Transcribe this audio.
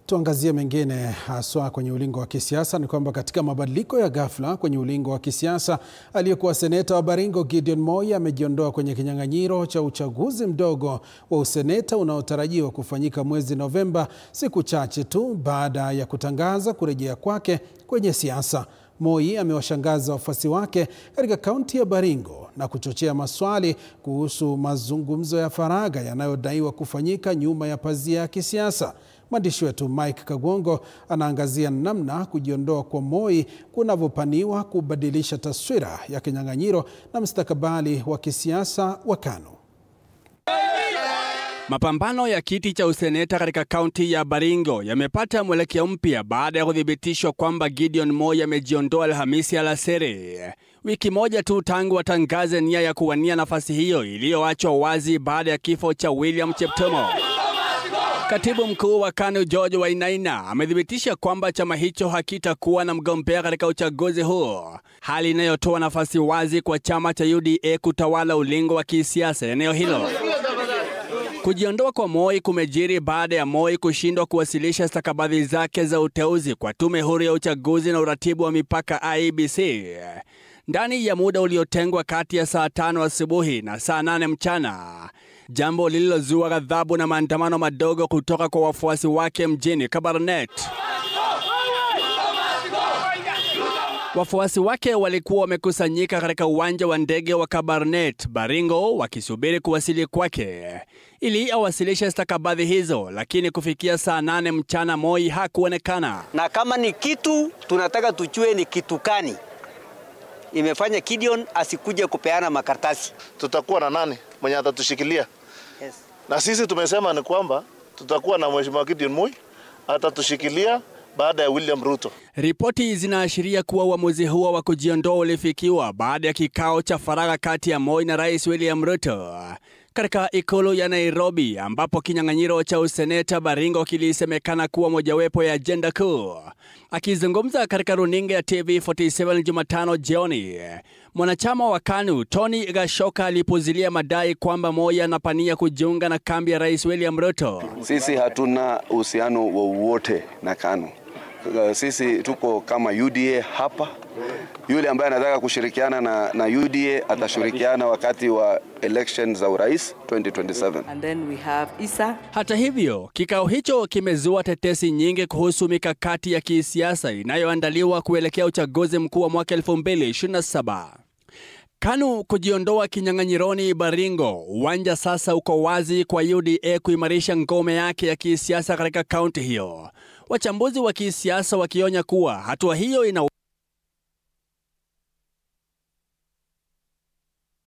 Tuangazie mengine haswa kwenye ulingo wa kisiasa ni kwamba katika mabadiliko ya ghafla kwenye ulingo wa kisiasa, aliyekuwa seneta wa Baringo Gideon Moi amejiondoa kwenye kinyang'anyiro cha uchaguzi mdogo wa useneta unaotarajiwa kufanyika mwezi Novemba, siku chache tu baada ya kutangaza kurejea kwake kwenye siasa. Moi amewashangaza wafuasi wake katika kaunti ya Baringo na kuchochea maswali kuhusu mazungumzo ya faragha yanayodaiwa kufanyika nyuma ya pazia ya kisiasa. Mwandishi wetu Mike Kagwongo anaangazia namna kujiondoa kwa Moi kunavyopaniwa kubadilisha taswira ya kinyang'anyiro na mustakabali wa kisiasa wa KANU. Mapambano ya kiti cha useneta katika kaunti ya Baringo yamepata mwelekeo mpya baada ya kuthibitishwa kwamba Gideon Moi amejiondoa Alhamisi alasiri, wiki moja tu tangu atangaze nia ya kuwania nafasi hiyo iliyoachwa wazi baada ya kifo cha William Cheptumo. Katibu mkuu wa KANU George Wainaina amethibitisha kwamba chama hicho hakitakuwa na mgombea katika uchaguzi huo, hali inayotoa nafasi wazi kwa chama cha UDA kutawala ulingo wa kisiasa eneo hilo. Kujiondoa kwa Moi kumejiri baada ya Moi kushindwa kuwasilisha stakabadhi zake za uteuzi kwa tume huru ya uchaguzi na uratibu wa mipaka IEBC ndani ya muda uliotengwa kati ya saa 5 asubuhi na saa 8 mchana, jambo lililozua ghadhabu na maandamano madogo kutoka kwa wafuasi wake mjini Kabarnet. Wafuasi wake walikuwa wamekusanyika katika uwanja wa ndege wa Kabarnet, Baringo, wakisubiri kuwasili kwake ili awasilishe stakabadhi hizo, lakini kufikia saa 8 mchana Moi hakuonekana. Na kama ni kitu tunataka tujue ni kitu gani imefanya Gideon asikuje kupeana makaratasi. Tutakuwa na nani mwenye atatushikilia? Yes. Na sisi tumesema ni kwamba tutakuwa na Mheshimiwa Gideon Moi atatushikilia baada ya William Ruto. Ripoti zinaashiria kuwa uamuzi huo wa kujiondoa ulifikiwa baada ya kikao cha faragha kati ya Moi na Rais William Ruto katika ikulu ya Nairobi, ambapo kinyang'anyiro cha useneta Baringo kilisemekana kuwa mojawapo ya ajenda kuu. Akizungumza katika runinga ya TV47 Jumatano jioni, mwanachama wa KANU Tony Gashoka alipuzilia madai kwamba Moi anapania kujiunga na kambi ya Rais William Ruto. Sisi hatuna uhusiano wowote na KANU. Sisi tuko kama UDA hapa. Yule ambaye anataka kushirikiana na UDA atashirikiana wakati wa elections za urais 2027. And then we have Isa. Hata hivyo, kikao hicho kimezua tetesi nyingi kuhusu mikakati ya kisiasa inayoandaliwa kuelekea uchaguzi mkuu wa mwaka 2027. KANU kujiondoa kinyang'anyironi Baringo, uwanja sasa uko wazi kwa UDA kuimarisha ngome yake ya kisiasa katika kaunti hiyo. Wachambuzi wa kisiasa wakionya kuwa hatua hiyo ina